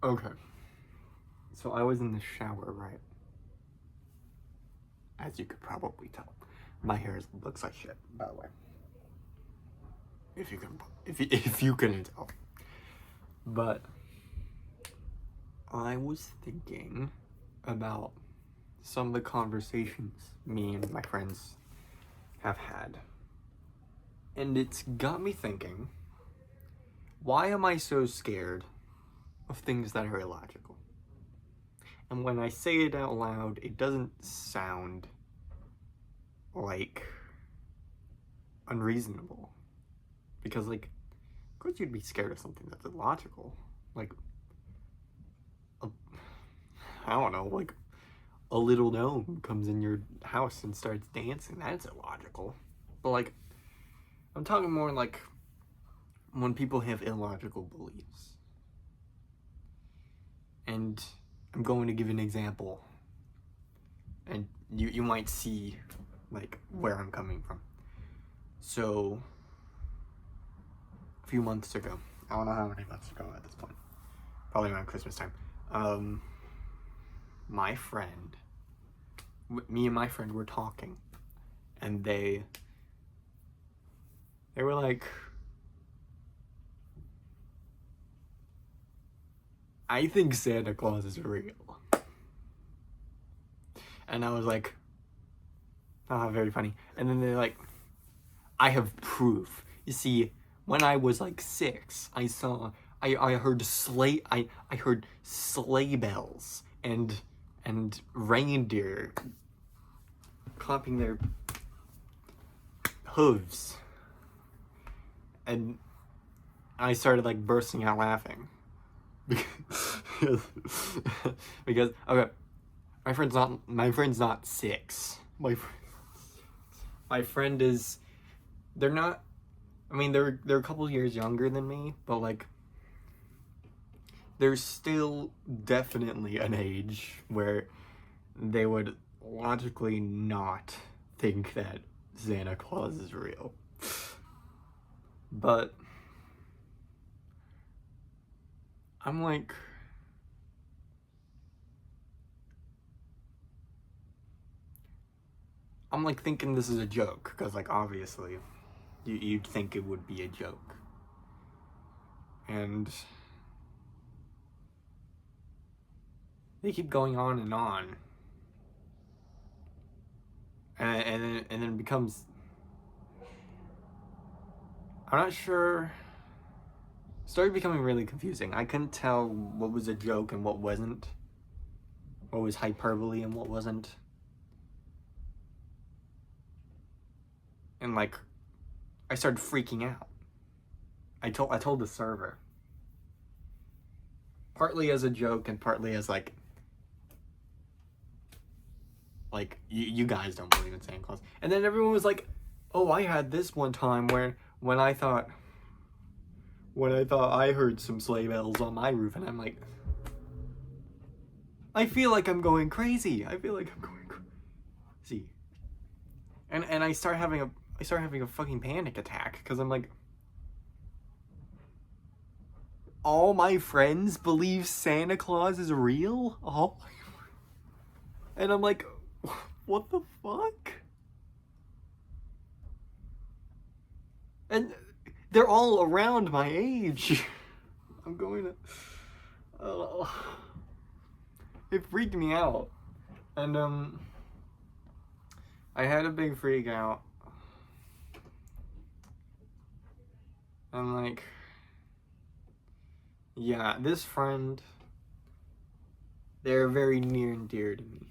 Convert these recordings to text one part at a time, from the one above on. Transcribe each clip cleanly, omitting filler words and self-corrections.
Okay. So I was in the shower, right? As you could probably tell. My hair looks like shit, by the way. If you couldn't tell. But I was thinking about some of the conversations me and my friends have had. And it's got me thinking, why am I so scared of things that are illogical? And when I say it out loud, it doesn't sound like unreasonable. Because, like, of course you'd be scared of something that's illogical. Like, I don't know, like, a little gnome comes in your house and starts dancing. That's illogical. But, like, I'm talking more like when people have illogical beliefs. And I'm going to give an example. And you might see, like, where I'm coming from. So, a few months ago, I don't know how many months ago at this point, probably around Christmas time, my friend, me and my friend were talking, and they were like, I think Santa Claus is real. And I was like, ah, very funny. And then they're like, I have proof. You see, when I was like 6, I heard I heard sleigh bells and reindeer clapping their hooves. And I started like bursting out laughing. because okay, my friend's not 6. My friend is, they're not, I mean, they're a couple years younger than me, but like, there's still definitely an age where they would logically not think that Santa Claus is real. But I'm like, thinking this is a joke, because like obviously you'd think it would be a joke. And they keep going on and on. And then it becomes, I'm not sure, it started becoming really confusing. I couldn't tell what was a joke and what wasn't. What was hyperbole and what wasn't. And like, I started freaking out. I told the server. Partly as a joke and partly as like you guys don't believe in Santa Claus. And then everyone was like, oh, I had this one time where when I thought I heard some sleigh bells on my roof, and I'm like, I feel like I'm going crazy. And I start having a fucking panic attack, because I'm like, all my friends believe Santa Claus is real? Oh. And I'm like, what the fuck? And they're all around my age. I'm going to... it freaked me out. And, I had a big freak out. I'm like... yeah, this friend... they're very near and dear to me.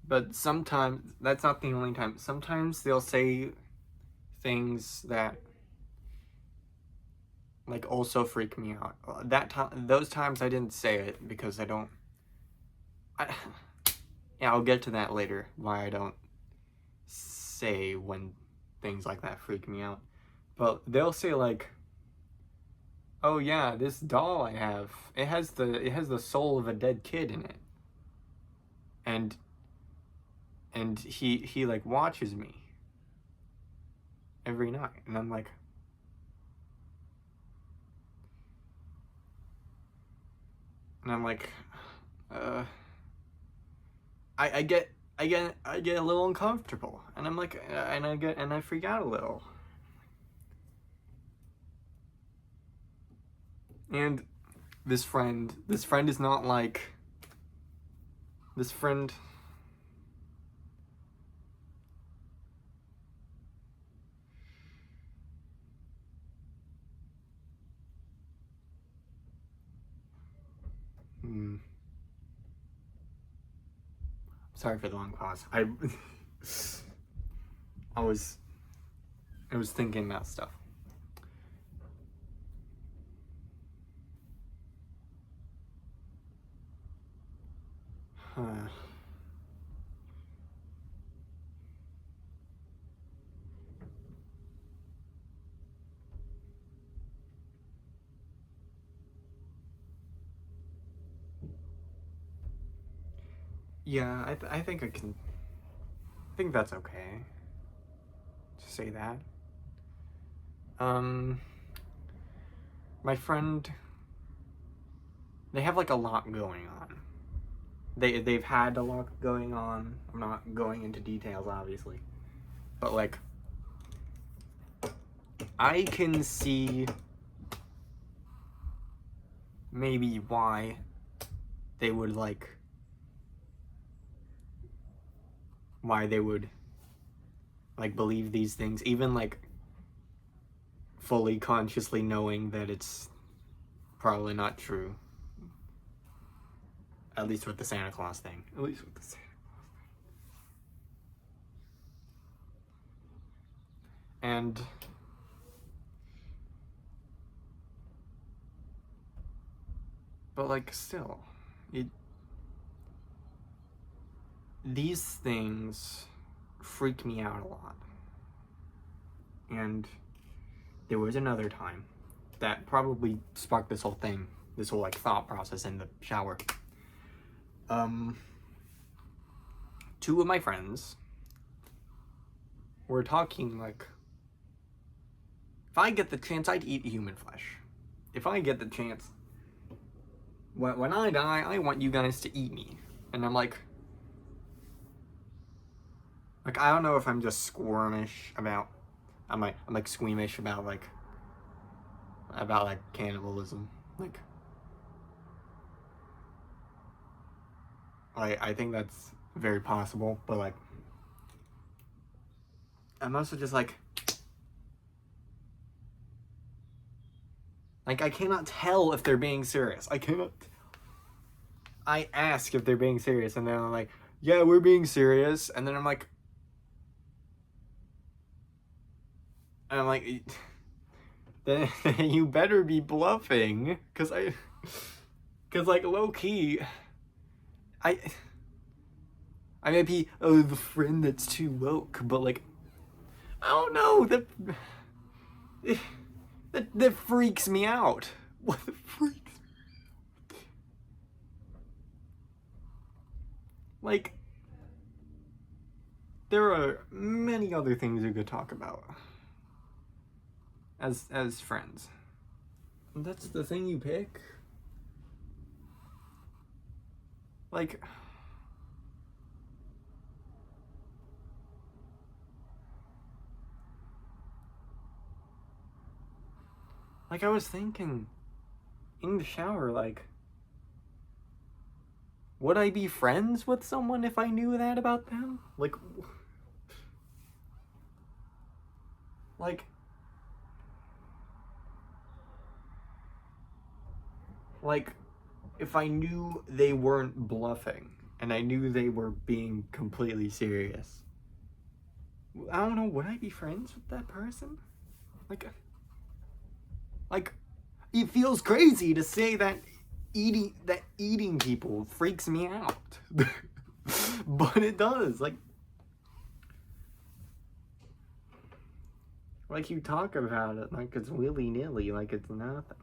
But sometimes, that's not the only time. Sometimes they'll say things that like also freak me out. Those times I didn't say it because yeah, I'll get to that later, why I don't say when things like that freak me out. But they'll say like, oh yeah, this doll I have, it has the soul of a dead kid in it. And he like watches me every night, and I'm like, And I'm like, I get a little uncomfortable, and I'm like, and I freak out a little. And this friend is not like, this friend, sorry for the long pause. I was thinking about stuff. Yeah, I think I think that's okay to say that. My friend, they have like a lot going on. They've had a lot going on. I'm not going into details, obviously, but like, I can see maybe why they would like, believe these things, even like fully consciously knowing that it's probably not true. At least with the Santa Claus thing. And but like, still, these things freak me out a lot. And there was another time that probably sparked this whole thing, this whole like thought process in the shower. Two of my friends were talking like, if I get the chance, I'd eat human flesh. If I get the chance, when I die, I want you guys to eat me. And I'm like, I don't know if I'm just squirmish about, I'm like squeamish about cannibalism. I think that's very possible, but like, I'm also just like I cannot tell if they're being serious. I ask if they're being serious, and then I'm like, yeah, we're being serious, and then I'm like, then you better be bluffing, cause like, low key, I may be the friend that's too woke, but like, I don't know, that freaks me out. What the freaks? Like, there are many other things you could talk about as friends. And that's the thing you pick? Like, I was thinking in the shower, like, would I be friends with someone if I knew that about them? Like, if I knew they weren't bluffing and I knew they were being completely serious, I don't know, would I be friends with that person? Like, it feels crazy to say that eating people freaks me out. But it does. Like, you talk about it like it's willy-nilly, like it's nothing.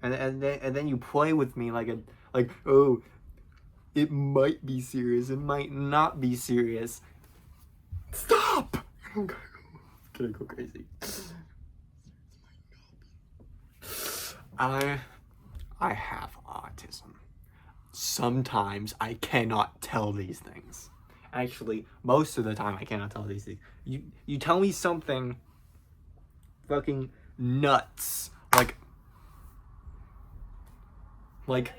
And then you play with me like, oh, it might be serious, it might not be serious. Stop! I'm gonna go crazy. I have autism. Sometimes I cannot tell these things. Actually, most of the time I cannot tell these things. You tell me something fucking nuts. Like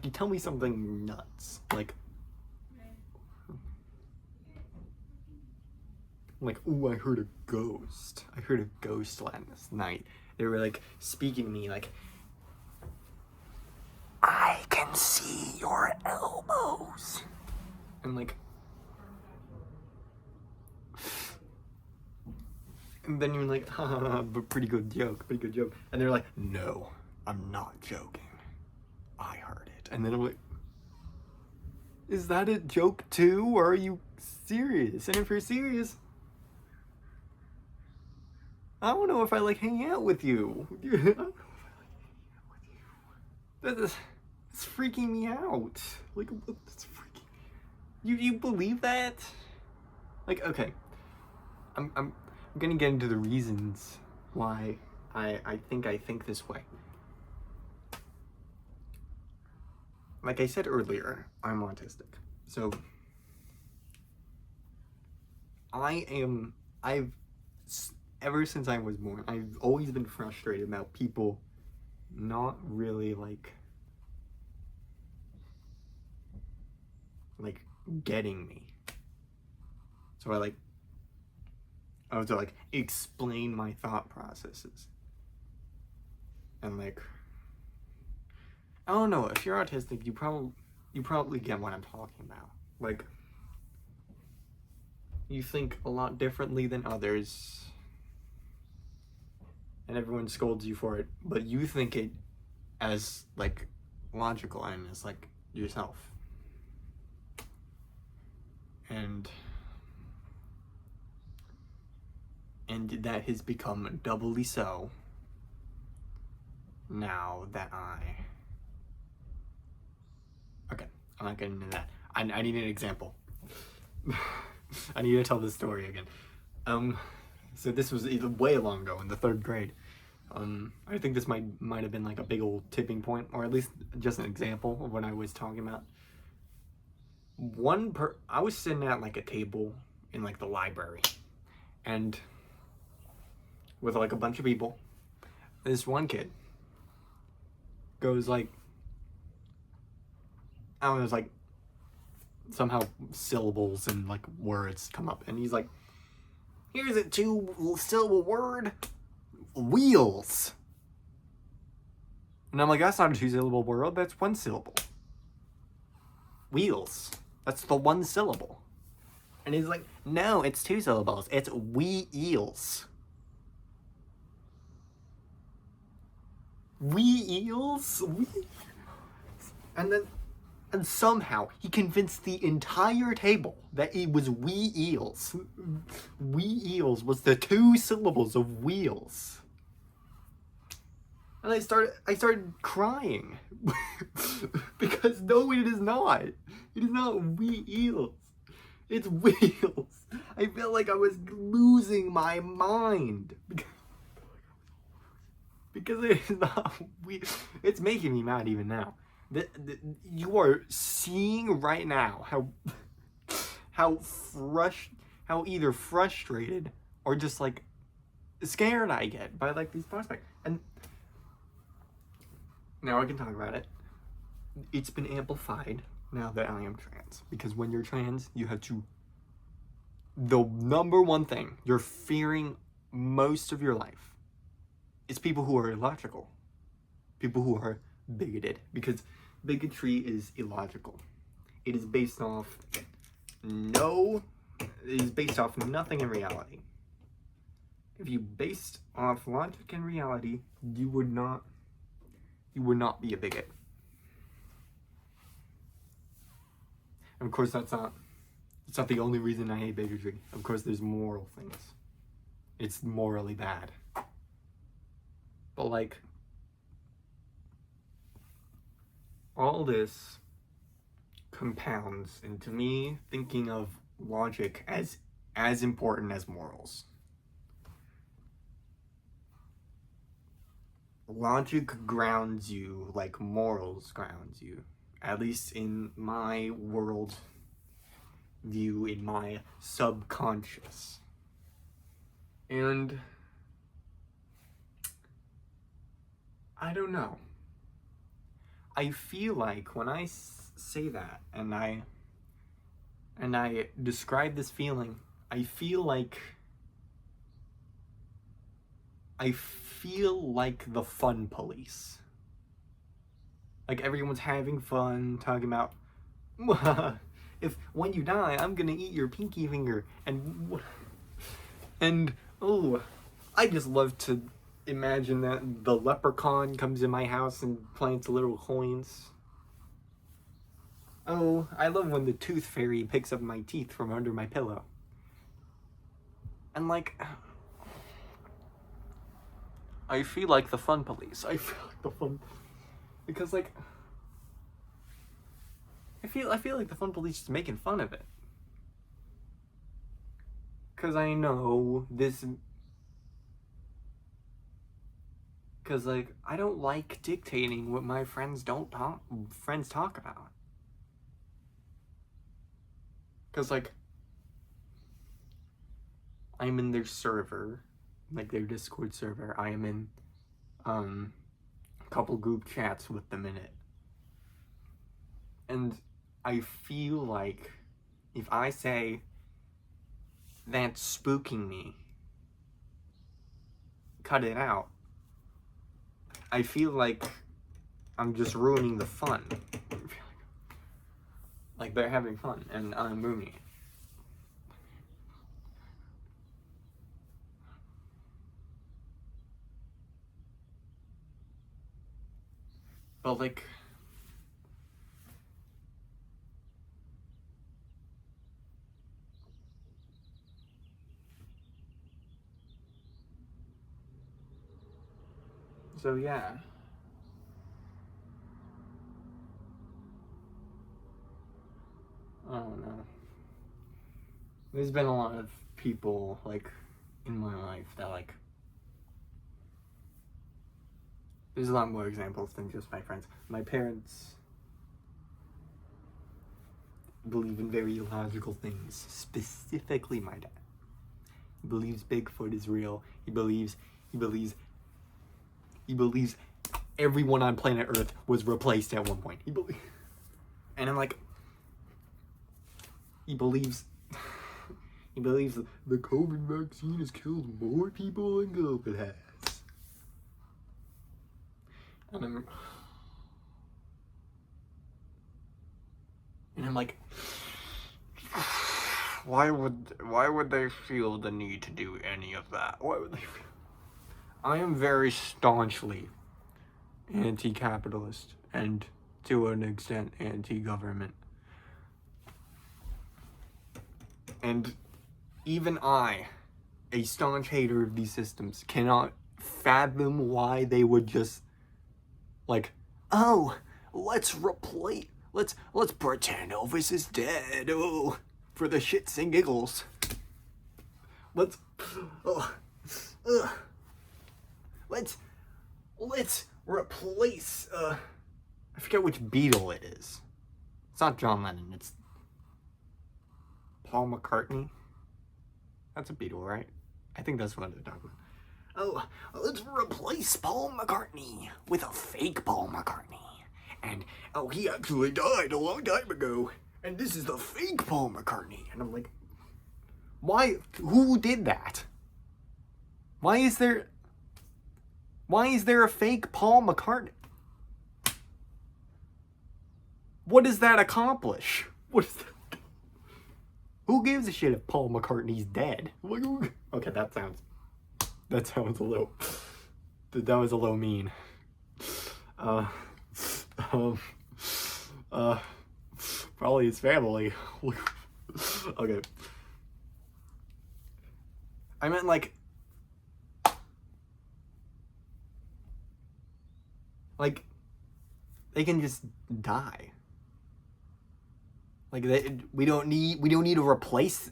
you tell me something nuts. Ooh, I heard a ghost. I heard a ghost last night. They were like speaking to me like, I can see your elbows. And and then you're like, haha, but pretty good joke. And they're like, no, I'm not joking. I heard it. And then I'm like, is that a joke too? Or are you serious? And if you're serious, I don't know if I like hanging out with you. I don't know if I like hanging out with you. That's freaking me out. That's freaking. You believe that? Okay. I'm gonna get into the reasons why I think this way. Like I said earlier, I'm autistic. So ever since I was born, I've always been frustrated about people not really getting me. So I have to explain my thought processes. And I don't know, if you're autistic, you probably get what I'm talking about. You think a lot differently than others, and everyone scolds you for it, but you think it as logical and as yourself. And that has become doubly so now that okay, I'm not getting into that. I need an example. I need to tell this story again. So this was way long ago in the 3rd grade. I think this might have been a big old tipping point, or at least just an example of what I was talking about. I was sitting at a table in the library, and with a bunch of people. This one kid goes I don't know, somehow syllables and words come up, and he's like, here's a 2-syllable word, wheels. And I'm like, that's not a 2-syllable word, that's 1 syllable. Wheels. That's the 1 syllable. And he's like, no, it's 2 syllables. It's wheels. Wheels? And somehow he convinced the entire table that it was wheels. Wheels was the 2 syllables of wheels. And I started crying. Because no, it is not. It is not wheels. It's wheels. I felt like I was losing my mind. Because it is not wheels. It's making me mad even now. You are seeing right now how either frustrated or just scared I get by these prospects. And now I can talk about it. It's been amplified now that I am trans, because when you're trans, you have to, the number one thing you're fearing most of your life is people who are illogical, people who are bigoted, because bigotry is illogical. It is based off nothing in reality. If you based off logic and reality, you would not be a bigot. And of course, that's not the only reason I hate bigotry. Of course, there's moral things. It's morally bad. But all this compounds into me thinking of logic as important as morals. Logic grounds you like morals grounds you. At least in my world view, in my subconscious. And I don't know. I feel like when I say that and I describe this feeling, I feel like the fun police. Like everyone's having fun, talking about, if when you die, I'm gonna eat your pinky finger, and oh, I just love to imagine that the leprechaun comes in my house and plants little coins. Oh, I love when the tooth fairy picks up my teeth from under my pillow. And like, I feel like the fun police. I feel like the fun, because like, I feel like the fun police is making fun of it. Cause I know this. Cause like, I don't like dictating what my friends talk about. Cause like, I'm in their server, like their Discord server. I am in a couple group chats with them in it. And I feel like if I say that's spooking me, cut it out, I feel like I'm just ruining the fun. Like they're having fun and I'm ruining it. But like, so yeah. I don't know. There's been a lot of people like in my life that like, there's a lot more examples than just my friends. My parents believe in very illogical things. Specifically my dad. He believes Bigfoot is real. He believes everyone on planet Earth was replaced at one point. And I'm like, he believes the COVID vaccine has killed more people than COVID has. And I'm like, why would they feel the need to do any of that? Why would they feel? I am very staunchly anti-capitalist and to an extent anti-government. And even I, a staunch hater of these systems, cannot fathom why they would just like, oh, let's pretend Elvis is dead, oh, for the shits and giggles. Let's replace, I forget which Beatle it is. It's not John Lennon, it's Paul McCartney. That's a Beatle, right? I think that's what they're talking about. Oh, let's replace Paul McCartney with a fake Paul McCartney. And, oh, he actually died a long time ago. And this is the fake Paul McCartney. And I'm like, why? Who did that? Why is there a fake Paul McCartney? What does that accomplish? What is that? Who gives a shit if Paul McCartney's dead? Okay, that sounds a little. That was a little mean. Probably his family. Okay. I meant like they can just die. Like we don't need to replace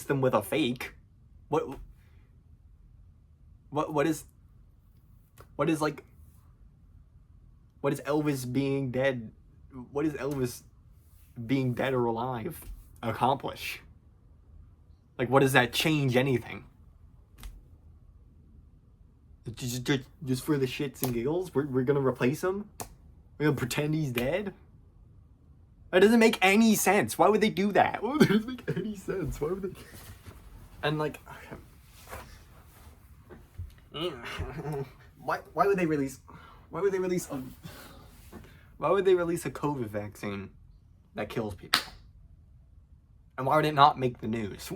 them with a fake. What is Elvis being dead? What does Elvis being dead or alive accomplish? Like, what does that change anything? Just for the shits and giggles, we're gonna replace him? We're gonna pretend he's dead? That doesn't make any sense. Why would they do that? That doesn't make any sense. Why would they? And like, why would they release? Why would they release a COVID vaccine that kills people? And why would it not make the news?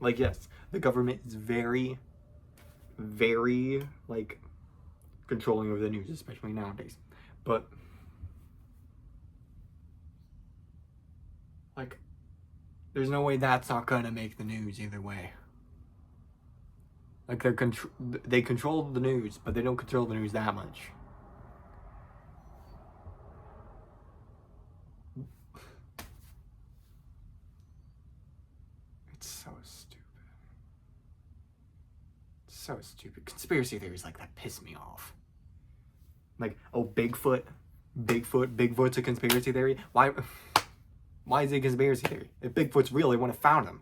Like, yes, the government is very, very, like, controlling of the news, especially nowadays. But, like, there's no way that's not gonna make the news either way. Like, they control the news, but they don't control the news that much. It's so stupid. It's so stupid. Conspiracy theories like that piss me off. Like, oh, Bigfoot's a conspiracy theory? Why is it a conspiracy theory? If Bigfoot's real, they wouldn't have found him.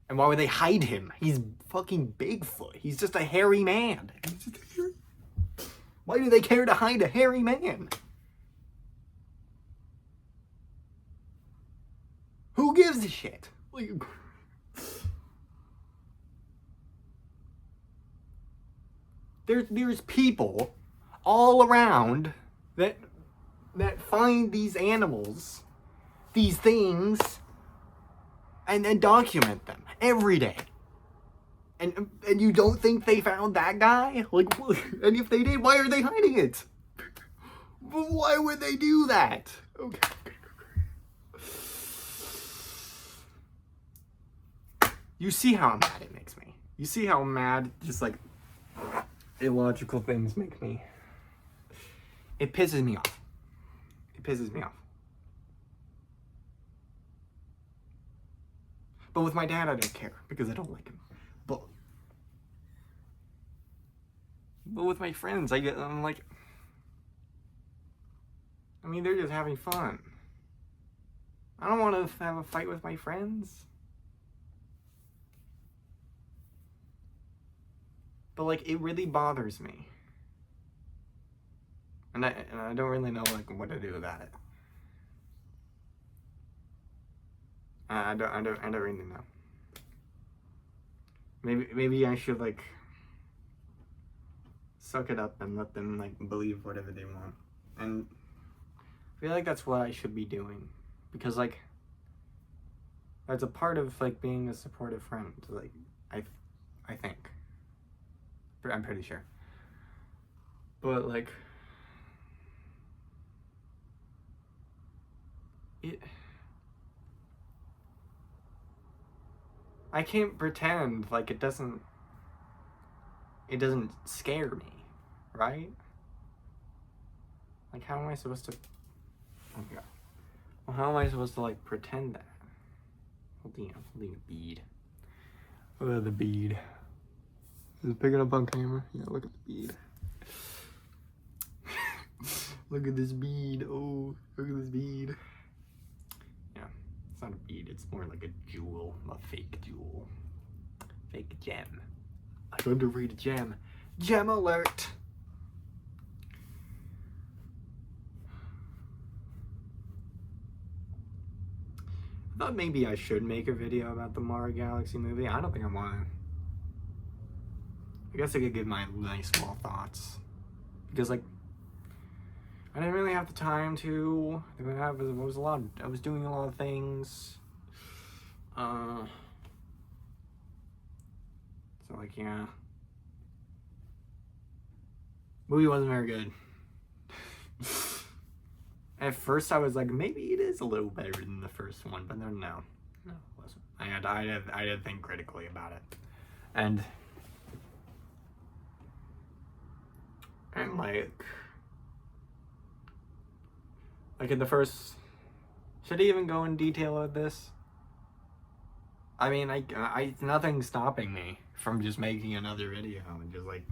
And why would they hide him? He's fucking Bigfoot. He's just a hairy man. Why do they care to hide a hairy man? Who gives a shit? Like, there's people all around that find these animals, these things, and then document them every day. And you don't think they found that guy? Like, and if they did, why are they hiding it? Why would they do that? Okay. You see how mad it makes me. You see how mad just like illogical things make me. It pisses me off. It pisses me off. But with my dad, I don't care because I don't like him. But with my friends, I'm like, I mean, they're just having fun. I don't want to have a fight with my friends. But like, it really bothers me. And I don't really know like what to do about it. I don't really know. Maybe I should like suck it up and let them like believe whatever they want. And I feel like that's what I should be doing, because like that's a part of like being a supportive friend. Like I think. I'm pretty sure. But like I can't pretend like it doesn't scare me, right? Like, how am I supposed to, oh my god. Well, how am I supposed to like pretend that? Holding a bead. Look at the bead. Is it picking up on camera? Yeah, look at the bead. Look at this bead. Oh, look at this bead. Yeah, it's not a bead. It's more like a jewel, a fake jewel. Fake gem. An underrated gem. Gem alert! I thought maybe I should make a video about the Mara Galaxy movie. I don't think I want to. I guess I could give my nice small thoughts. Because, like, I didn't really have the time to. I was doing a lot of things. So, like, yeah. Movie wasn't very good. At first, I was like, maybe it is a little better than the first one, but then no, it wasn't. I had to think critically about it, and like, Like in the first, should I even go in detail with this? I mean, nothing's stopping me from just making another video and just like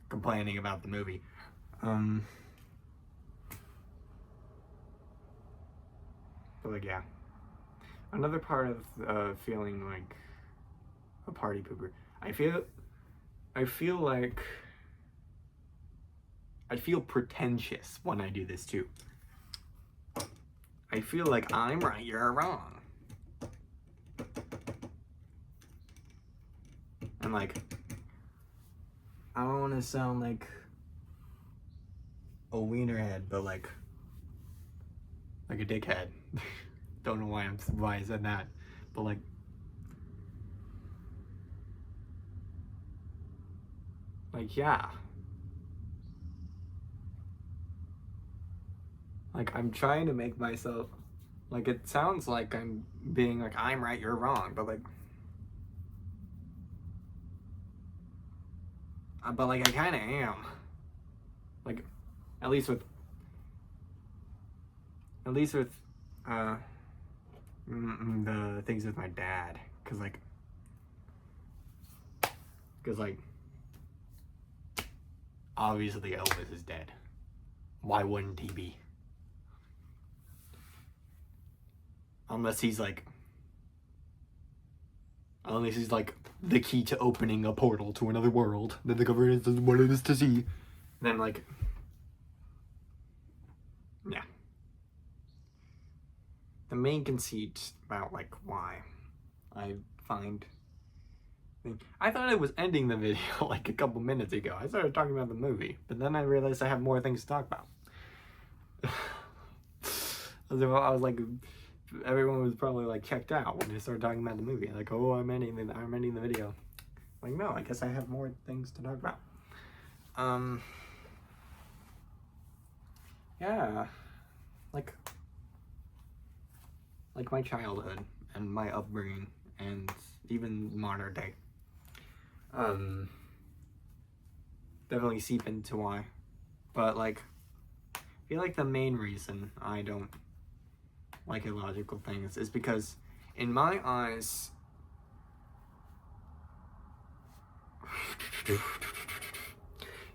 complaining about the movie. But like, yeah. Another part of feeling like a party pooper, I feel like I feel pretentious when I do this too. I feel like I'm right, you're wrong. And like, I don't want to sound like a wienerhead, but like a dickhead. Don't know why I said that, but like, yeah. Like, I'm trying to make myself, like, it sounds like I'm being like, I'm right, you're wrong, but like, I kind of am. Like, at least with the things with my dad, cause like obviously Elvis is dead. Why wouldn't he be? Unless he's like the key to opening a portal to another world that the government doesn't want us to see. Then like, yeah. The main conceit about like why I find, I thought I was ending the video like a couple minutes ago. I started talking about the movie, but then I realized I have more things to talk about. I was like, everyone was probably like checked out when I started talking about the movie. Like, oh, I'm ending the video. Like, no, I guess I have more things to talk about. Yeah, like my childhood and my upbringing and even modern day definitely seep into why. But like, I feel like the main reason I don't like illogical things is because in my eyes,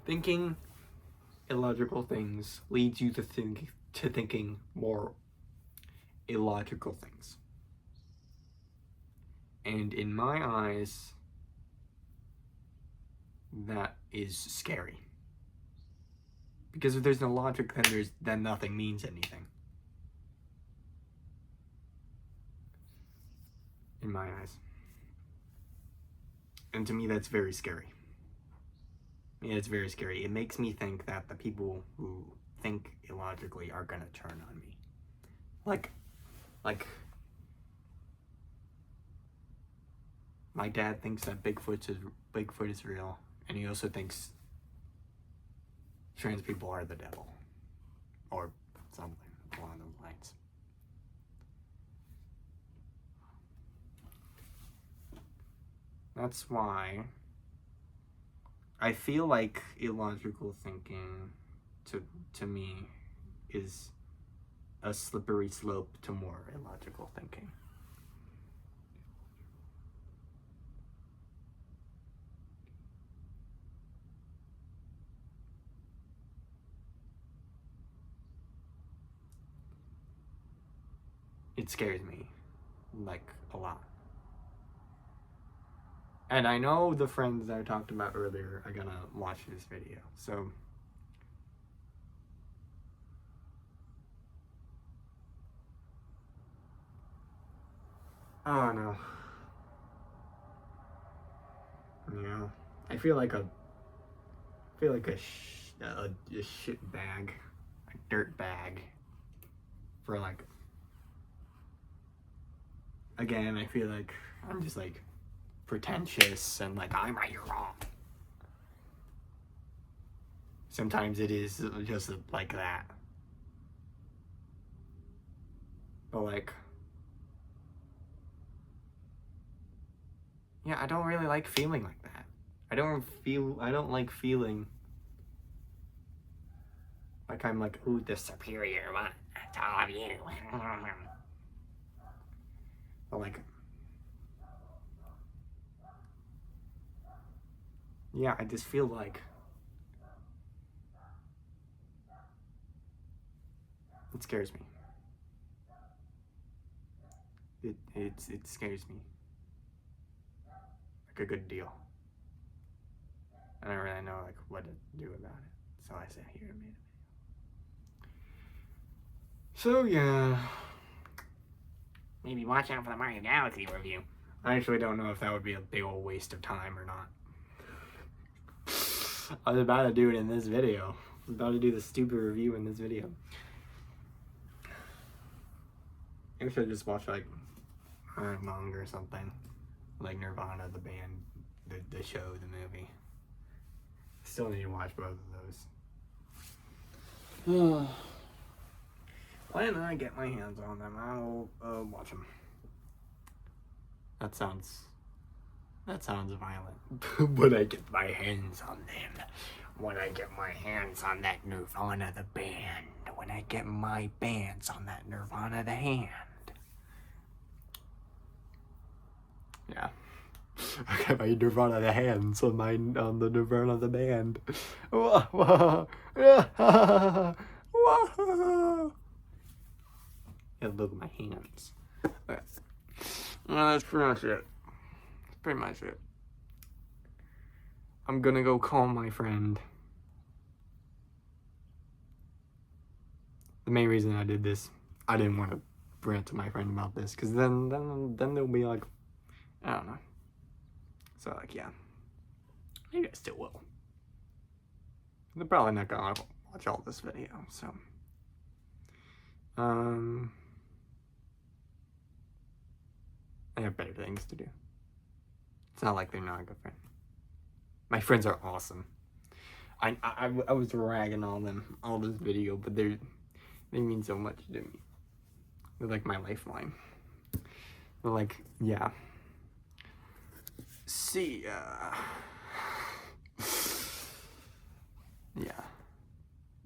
thinking illogical things leads you to thinking more illogical things. And in my eyes, that is scary. Because if there's no logic, then nothing means anything. In my eyes. And to me, that's very scary. Yeah, it's very scary. It makes me think that the people who think illogically are gonna turn on me. Like, my dad thinks that Bigfoot is real, and he also thinks trans people are the devil, or something along those lines. That's why I feel like illogical thinking to me is a slippery slope to more illogical thinking. It scares me, like, a lot. And I know the friends that I talked about earlier are gonna watch this video, so oh no. Yeah, I feel like a shit bag, a dirt bag, for like, again, I feel like I'm just like pretentious and like, I'm right, you're wrong. Sometimes it is just like that. But like, yeah, I don't really like feeling like that. I don't like feeling like Like, I'm like, ooh, the superior one. That's all of you. But, like, yeah, I just feel like it scares me. It scares me. Like a good deal. I don't really know, like, what to do about it. So I sat here and made it. So, yeah. Maybe watch out for the Mario Galaxy review. I actually don't know if that would be a big old waste of time or not. I was about to do it in this video. I was about to do the stupid review in this video. Maybe I should just watch, like, manga or something. Like Nirvana, the band, the show, the movie. Still need to watch both of those. When I get my hands on them, I'll watch them. That sounds violent. When I get my hands on them. When I get my hands on that Nirvana the band. When I get my bands on that Nirvana the hand. Yeah. I got my Nirvana the hands on the Nirvana the band. Yeah, look at my hands. Okay. Well, that's pretty much it. That's pretty much it. I'm gonna go call my friend. The main reason I did this, I didn't want to rant to my friend about this, because then they'll be like, I don't know. So, like, yeah. Maybe I still will. They're probably not gonna watch all this video, so. I have better things to do. It's not like they're not a good friend. My friends are awesome. I was ragging on them all this video, but they mean so much to me. They're like my lifeline. They're like, yeah. See ya.